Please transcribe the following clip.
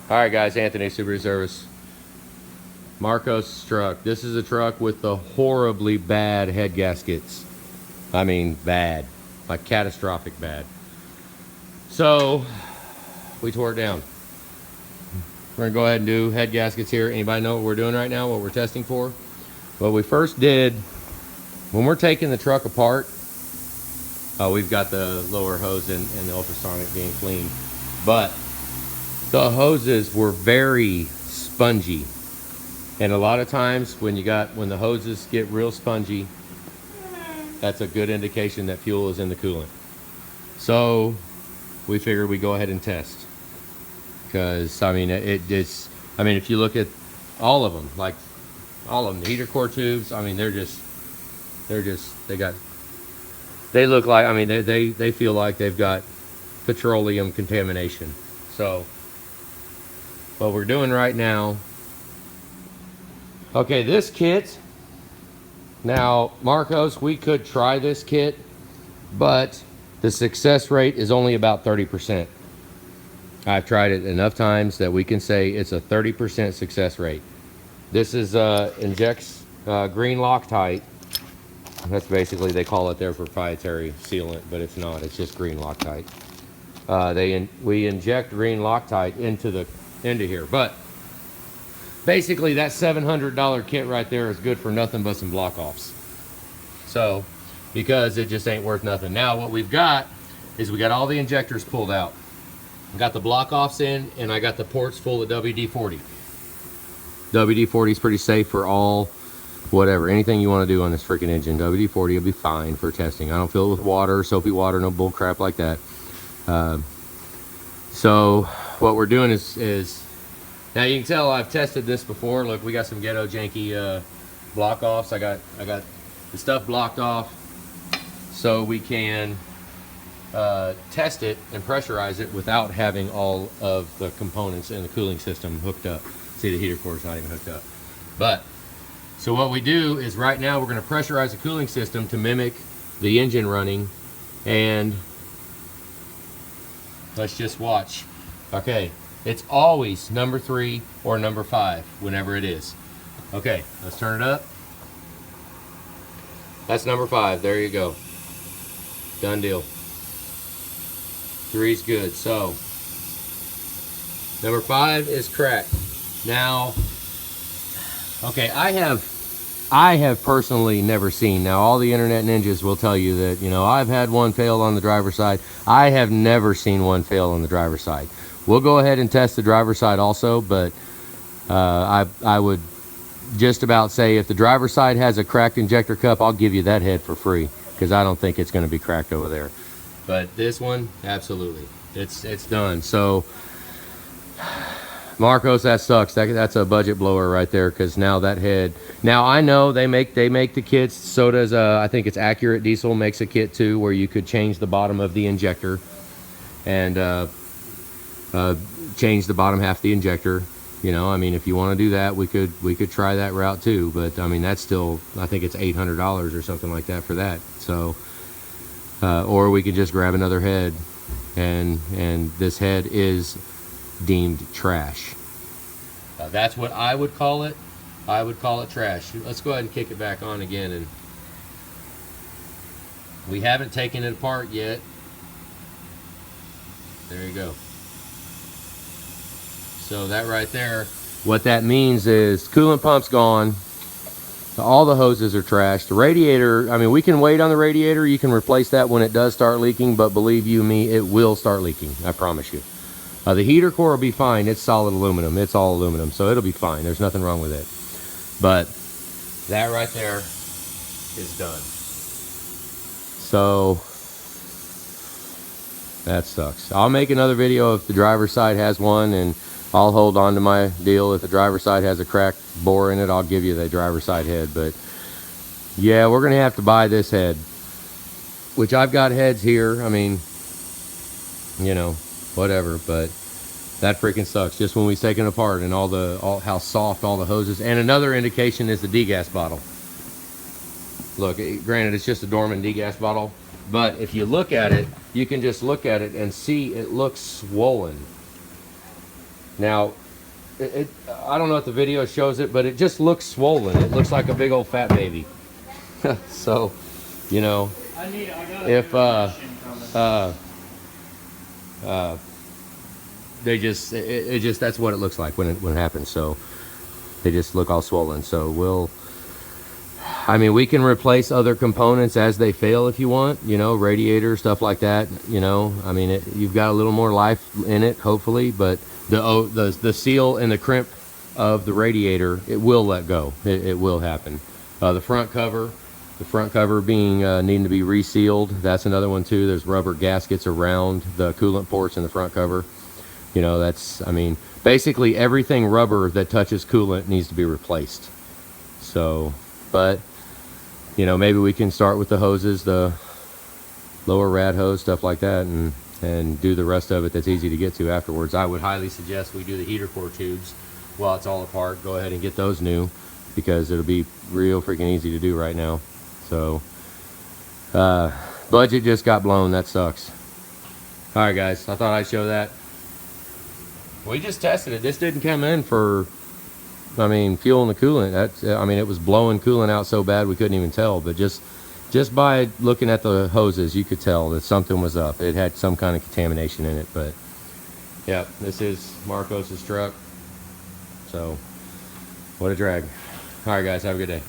All right, guys, Anthony, Subaru Service. Marcos' truck. This is a truck with the horribly bad head gaskets. I mean, bad. Like catastrophic bad. So, we tore it down. We're going to go ahead and do head gaskets here. Anybody know what we're doing right now, what we're testing for? What we first did, when we're taking the truck apart, we've got the lower hose and the ultrasonic being cleaned. But the hoses were very spongy. And a lot of times when the hoses get real spongy, that's a good indication that fuel is in the coolant. So we figured we'd go ahead and test. Because I mean if you look at all of them, like all of them, the heater core tubes, I mean they look like, I mean they feel like they've got petroleum contamination. So what we're doing right now, okay, this kit, now Marcos, we could try this kit, but the success rate is only about 30%. I've tried it enough times that we can say it's a 30% success rate. This is injects green Loctite. That's basically, they call it their proprietary sealant, but it's not. It's just green Loctite. We inject green Loctite into here, but basically that $700 kit right there is good for nothing but some block offs. So, because it just ain't worth nothing. Now what we've got is we got all the injectors pulled out. I got the block offs in, and I got the ports full of WD-40. WD-40 is pretty safe for all, whatever, anything you want to do on this freaking engine. WD-40 will be fine for testing. I don't fill it with water, soapy water, no bull crap like that. So what we're doing is now you can tell I've tested this before. Look, we got some ghetto janky block offs. I got the stuff blocked off so we can test it and pressurize it without having all of the components in the cooling system hooked up. See, the heater core is not even hooked up. But so what we do is right now we're going to pressurize the cooling system to mimic the engine running, and let's just watch. Okay, it's always number 3 or number 5 whenever it is. Okay, let's turn it up. That's number 5. There you go. Done deal. 3's good. So number 5 is cracked. Now, okay, I have personally never seen, now all the internet ninjas will tell you that, you know, I've had one fail on the driver's side. I have never seen one fail on the driver's side. We'll go ahead and test the driver's side also, but I would just about say if the driver's side has a cracked injector cup, I'll give you that head for free, because I don't think it's going to be cracked over there. But this one, absolutely, it's done. So Marcos, that sucks. That's a budget blower right there, because now that head. Now I know they make the kits. So does I think it's Accurate Diesel makes a kit too, where you could change the bottom of the injector and change the bottom half of the injector. You know, I mean, if you want to do that, we could try that route too. But I mean, that's still, I think it's $800 or something like that for that. So, or we could just grab another head, and this head is deemed trash. That's what I would call it. I would call it trash. Let's go ahead and kick it back on again, and we haven't taken it apart yet. There you go. So that right there, what that means is coolant pump's gone. All the hoses are trashed. The radiator, I mean, we can wait on the radiator. You can replace that when it does start leaking, but believe you me, it will start leaking. I promise you. The heater core will be fine. It's solid aluminum. It's all aluminum, so it'll be fine. There's nothing wrong with it. But that right there is done. So that sucks. I'll make another video if the driver's side has one, and I'll hold on to my deal. If the driver's side has a cracked bore in it, I'll give you the driver's side head. But yeah, we're gonna have to buy this head, which I've got heads here. I mean, you know, whatever, but that freaking sucks. Just when we take it apart, and all how soft all the hoses. And another indication is the degas bottle. Look, granted, it's just a Dorman degas bottle, but if you look at it, you can just look at it and see it looks swollen. Now, I don't know if the video shows it, but it just looks swollen. It looks like a big old fat baby. So, you know, if they just it just that's what it looks like when it happens. So they just look all swollen. So I mean, we can replace other components as they fail if you want, you know, radiator, stuff like that, you know. I mean, you've got a little more life in it, hopefully, but the seal and the crimp of the radiator, it will let go. It will happen. The front cover being needing to be resealed. That's another one too. There's rubber gaskets around the coolant ports in the front cover. You know, I mean, basically everything rubber that touches coolant needs to be replaced. So, but you know, maybe we can start with the hoses, the lower rad hose, stuff like that, and do the rest of it that's easy to get to afterwards. I would highly suggest we do the heater core tubes while it's all apart. Go ahead and get those new, because it'll be real freaking easy to do right now. So, budget just got blown. That sucks. All right, guys, I thought I'd show that. We just tested it. This didn't come in for, I mean, fuel and the coolant. I mean, it was blowing coolant out so bad we couldn't even tell. But just by looking at the hoses, you could tell that something was up. It had some kind of contamination in it. But yeah, this is Marcos's truck. So what a drag. All right, guys, have a good day.